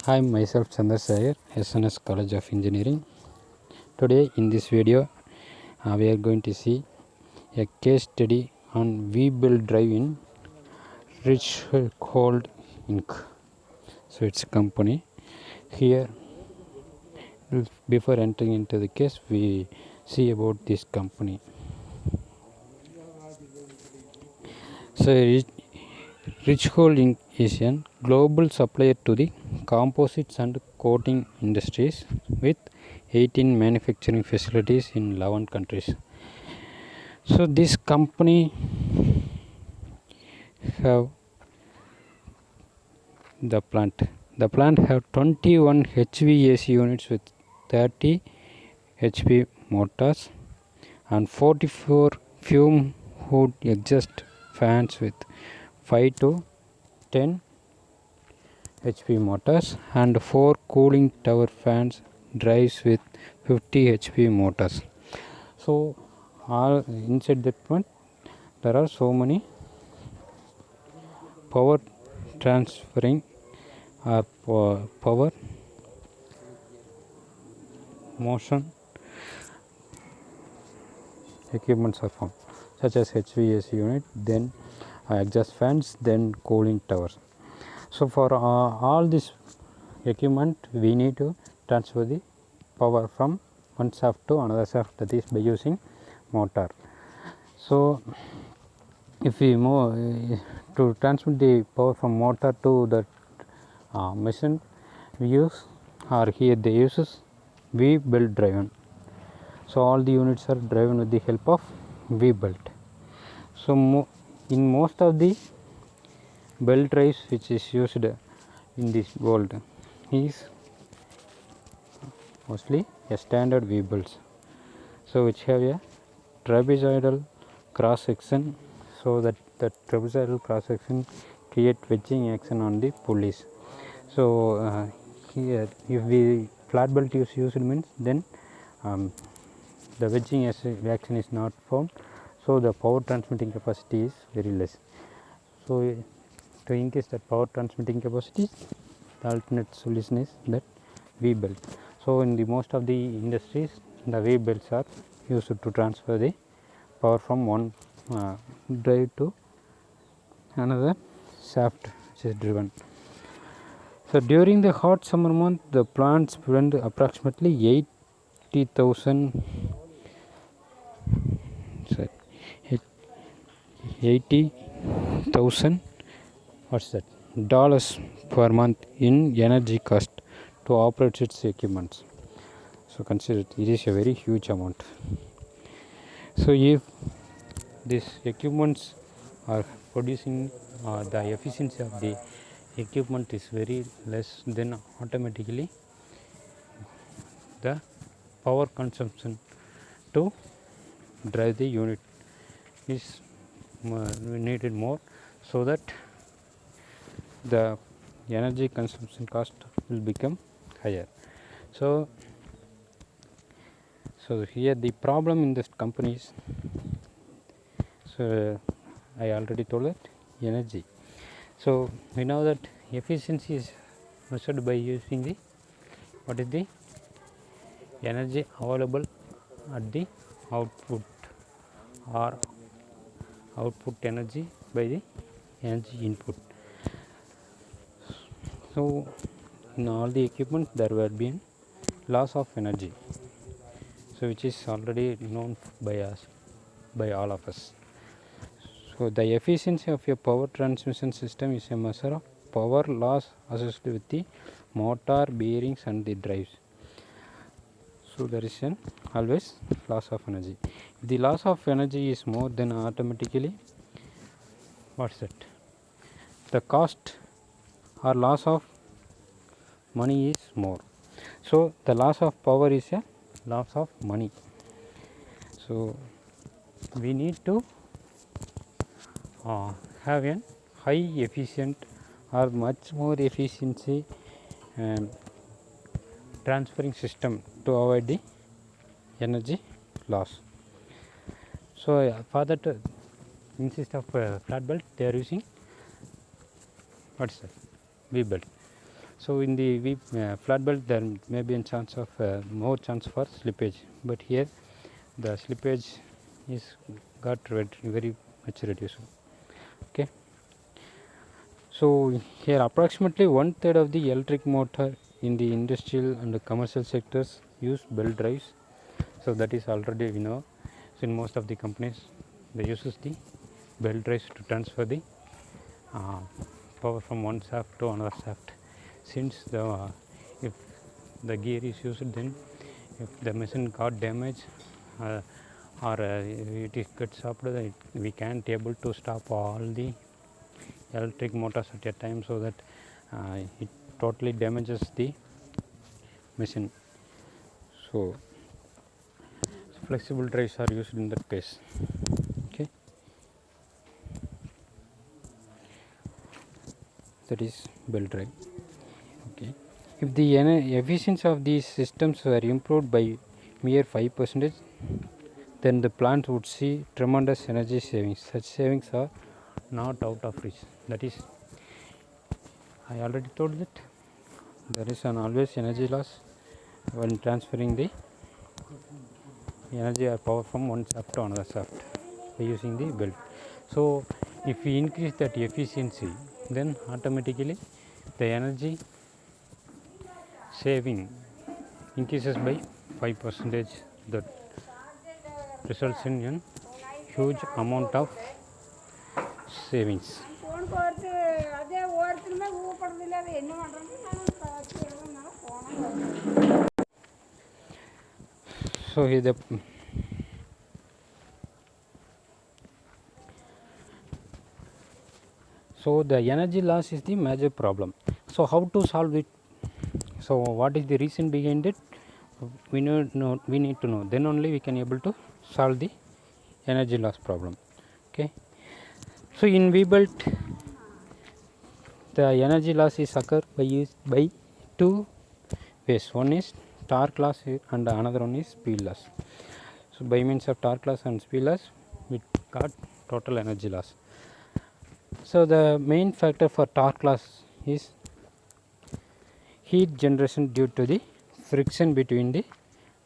Hi, myself Chandra Sayer, SNS College of Engineering. Today in this video, we are going to see a case study on V-Build drive in Richhold Inc. So it's a company. Here, before entering into the case, we see about this company. So Richhold Inc. is a global supplier to the composites and coating industries with 18 manufacturing facilities in 11 countries. So this company have the plant. The plant have 21 HVAC units with 30 HP motors and 44 fume hood exhaust fans with 5 to 10 HP motors and 4 cooling tower fans drives with 50 HP motors. So all inside that plant there are so many power transferring or power motion equipments are found, such as HVAC unit, then exhaust fans, then cooling towers. So for all this equipment we need to transfer the power from one shaft to another shaft, that is by using motor. So if we move to transmit the power from motor to the machine, we use, or here they uses V-belt driven. So all the units are driven with the help of V-belt. So in most of the belt drives which is used in this world is mostly a standard V-belts. So which have a trapezoidal cross section, so that the trapezoidal cross section create wedging action on the pulleys. So here if we flat belt is used means then the wedging action is not formed, so the power transmitting capacity is very less. So to increase that power transmitting capacity, the alternate solution is that V-belt. So in the most of the industries, the V-belts are used to transfer the power from one drive to another shaft which is driven. So during the hot summer month, the plants burn approximately 80,000 what's that dollars per month in energy cost to operate its equipments. So consider it is a very huge amount. So if these equipments are producing the efficiency of the equipment is very less, then automatically the power consumption to drive the unit is needed more, so that the energy consumption cost will become higher. So here the problem in this company is, so I already told that energy. So we know that efficiency is measured by using the what is the energy available at the output, or output energy by the energy input. So in all the equipment there will be loss of energy, so which is already known by us, by all of us. So the efficiency of a power transmission system is a measure of power loss associated with the motor, bearings and the drives. So there is an always loss of energy. If the loss of energy is more, then automatically what's that, the cost or loss of money is more. So the loss of power is a loss of money. So we need to have a high efficient or much more efficiency transferring system to avoid the energy loss. So for that, instead of flat belt, they are using what's that, V belt. So in the flat belt there may be a chance of more chance for slippage, but here the slippage is got very much reduced. Okay. So here approximately 1/3 of the electric motor in the industrial and the commercial sectors use belt drives. So that is already we know. So in most of the companies they uses the belt drives to transfer the power from one shaft to another shaft. Since if the gear is used, then if the machine got damaged or it is gets stopped, we can't able to stop all the electric motors at a time, so that it totally damages the machine. So flexible drives are used in that case. Okay, that is belt drive. Okay, if the efficiency of these systems were improved by mere 5%, then the plant would see tremendous energy savings. Such savings are not out of reach. That is, I already told that there is an always energy loss when transferring the energy or power from one shaft to another shaft by using the belt. So if we increase that efficiency, then automatically the energy saving increases by 5%. That results in a huge amount of savings. So here the energy loss is the major problem. So how to solve it? So what is the reason behind it? We need to know. Then only we can able to solve the energy loss problem. Okay. So in V-belt, the energy loss is occur by two ways. One is torque loss and another one is speed loss. So by means of torque loss and speed loss, we got total energy loss. So the main factor for torque loss is heat generation due to the friction between the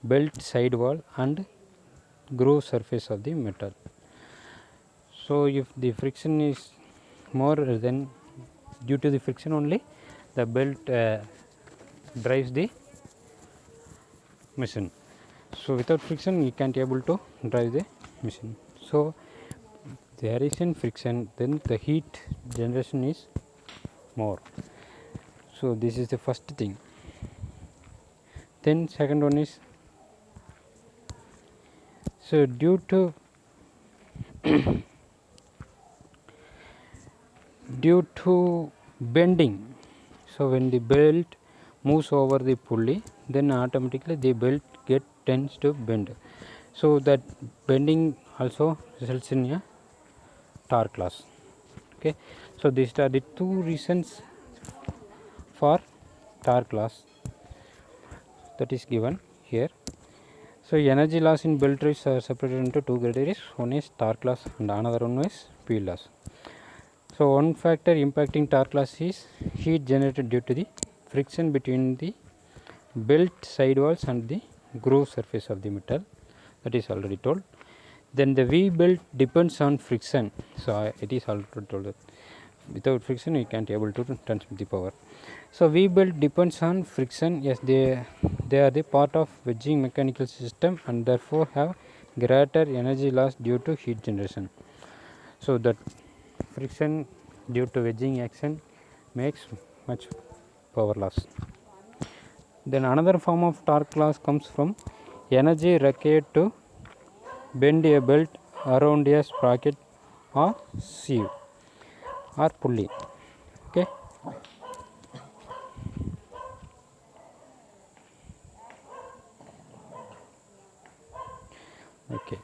belt sidewall and groove surface of the metal. So if the friction is more, then due to the friction only the belt drives the machine. So without friction you can't able to drive the machine. So there is in friction, then the heat generation is more. So this is the first thing. Then second one is, so due to bending, so when the belt moves over the pulley, then automatically the belt tends to bend. So that bending also results in a torque loss. Okay, so these are the two reasons for torque loss that is given here. So energy loss in belt drives are separated into two categories. One is torque loss and another one is speed loss. So one factor impacting torque loss is heat generated due to the friction between the belt sidewalls and the groove surface of the metal. That is already told. Then the V belt depends on friction. So it is already told that without friction we can't able to transmit the power. So V belt depends on friction. Yes, they are the part of wedging mechanical system and therefore have greater energy loss due to heat generation. So that friction due to wedging action makes much power loss. Then another form of torque loss comes from energy required to bend a belt around a sprocket or sieve or pulley. Okay. Okay.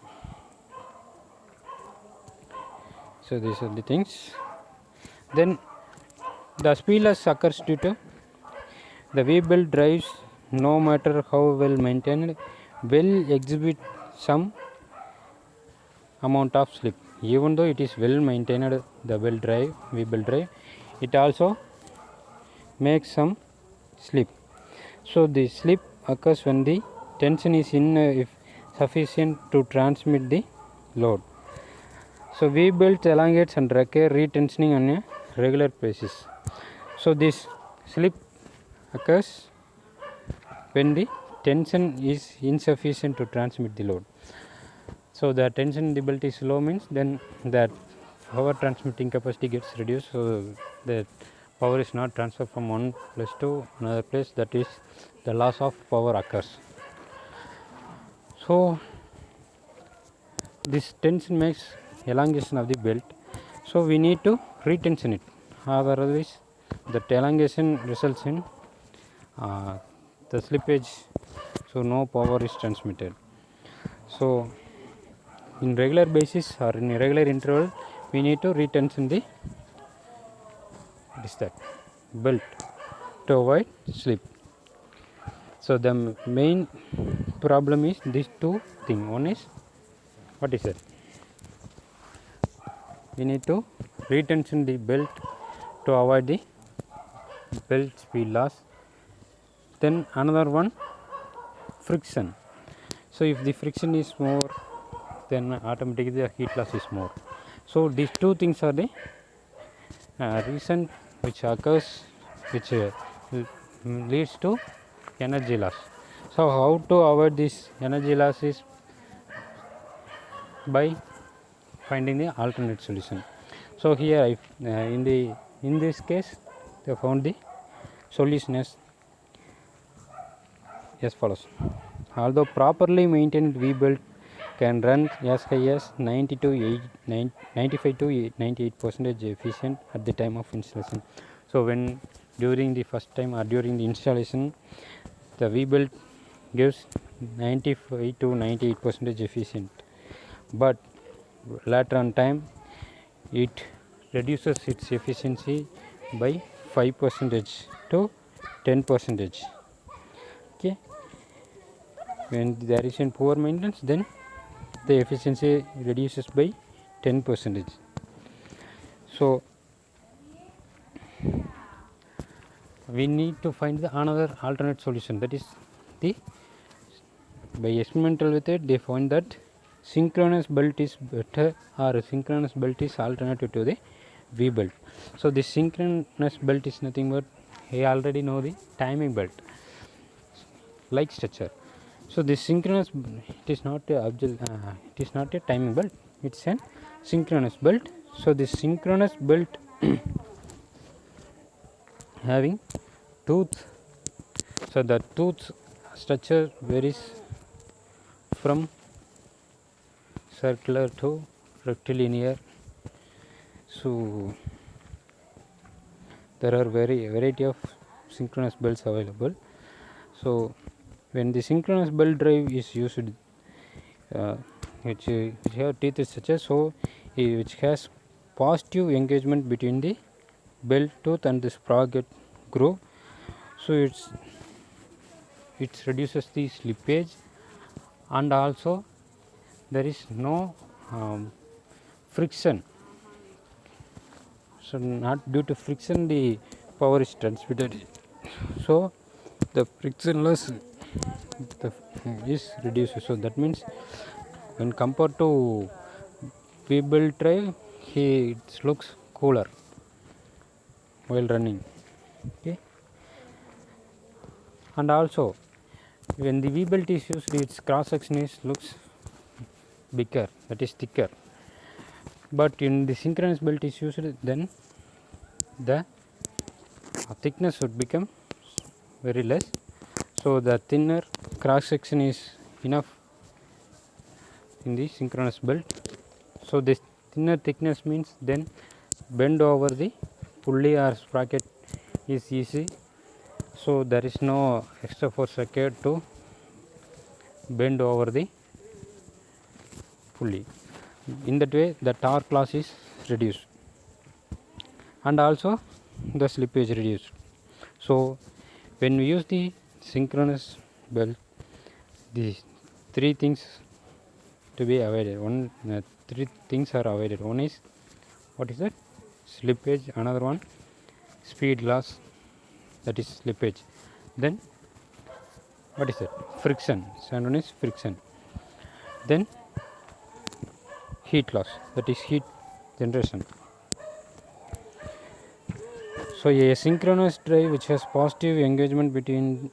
So these are the things. Then the speed loss occurs due to the V-belt drives, no matter how well maintained, will exhibit some amount of slip. Even though it is well maintained, the V-belt drive, it also makes some slip. So the slip occurs when the tension is insufficient to transmit the load. So V belt elongates and require retensioning on a regular basis. So this slip occurs when the tension is insufficient to transmit the load. So the tension in the belt is low means then that power transmitting capacity gets reduced, so the power is not transferred from one place to another place, that is the loss of power occurs. So this tension makes elongation of the belt, so we need to retension it, otherwise that elongation results in the slippage, so no power is transmitted. So in regular basis or in a regular interval we need to retension the belt to avoid slip. So the main problem is these two things. One is, what is it? We need to retension the belt to avoid the belt speed loss. Then another one, friction. So if the friction is more, then automatically the heat loss is more. So these two things are the reason which occurs, which leads to energy loss. So how to avoid this energy loss is by finding the alternate solution. So here in this case they found the solution as follows. Although properly maintained V belt can run as high as 95 to 98% efficient at the time of installation. So when during the first time or during the installation, the V belt gives 95 to 98% efficient, but later on time it reduces its efficiency by 5% to 10%. Okay, when there is in poor maintenance, then the efficiency reduces by 10%. So we need to find the another alternate solution, that is the by experimental method they found that synchronous belt is better, or synchronous belt is alternative to the V belt. So the synchronous belt is nothing but, we already know the timing belt like structure. So this synchronous, it is not a timing belt, it's a synchronous belt. So this synchronous belt having tooth, so the tooth structure varies from circular to rectilinear. So there are variety of synchronous belts available. So when the synchronous belt drive is used, which have teeth structure, so which has positive engagement between the belt tooth and the sprocket groove, so it reduces the slippage, and also there is no friction. So not due to friction the power is transmitted, so the frictionless is reduced. So that means when compared to V belt drive, it looks cooler while running. Okay, and also when the V belt is used, its cross section looks bigger, that is thicker, but in the synchronous belt is used, then the thickness would become very less. So the thinner cross section is enough in the synchronous belt. So this thinner thickness means then bend over the pulley or sprocket is easy, so there is no extra force required to bend over the pulley. In that way the torque loss is reduced, and also the slippage reduced. So when we use the synchronous belt, these three things to be avoided. Three things are avoided. One is, what is that? Slippage. Another one, speed loss, that is slippage. then what is it? Friction. Second one is friction. Then heat loss, that is heat generation. So a synchronous drive which has positive engagement between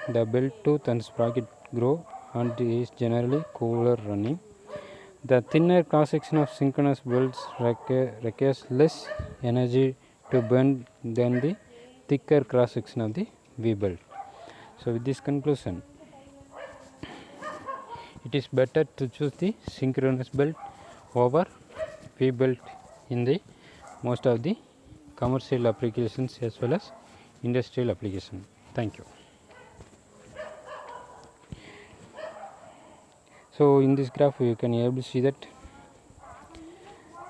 the belt tooth and sprocket groove and is generally cooler running. The thinner cross section of synchronous belts requires less energy to burn than the thicker cross section of the V belt. So with this conclusion, it is better to choose the synchronous belt over V belt in the most of the commercial applications as well as industrial application. Thank you. So in this graph you can able to see that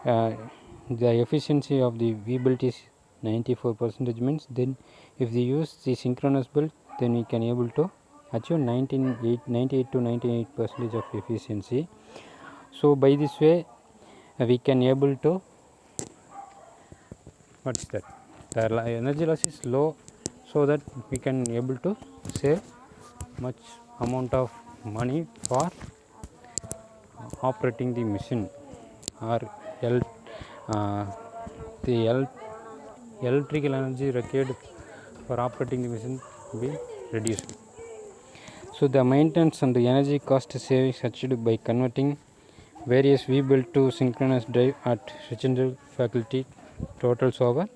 the efficiency of the V belt is 94%, means then if we use the synchronous belt, then we can able to achieve 98 to 98% of efficiency. So by this way we can able to, what is that, the energy loss is low, so that we can able to save much amount of money for operating the machine, or the electrical energy required for operating the machine will be reduced. So the maintenance and the energy cost savings achieved by converting various V belt to synchronous drive at Richardson faculty totals over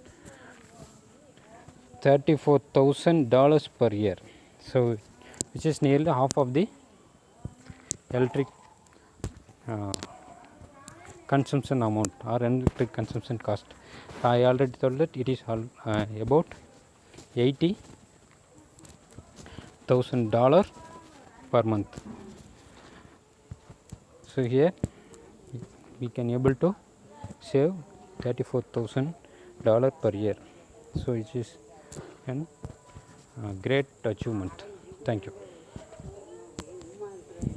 $34,000 per year. So which is nearly half of the electric consumption amount or electric consumption cost. I already told that it is about $80,000 per month. So here we can able to save $34,000 per year. So it is a great achievement. Thank you.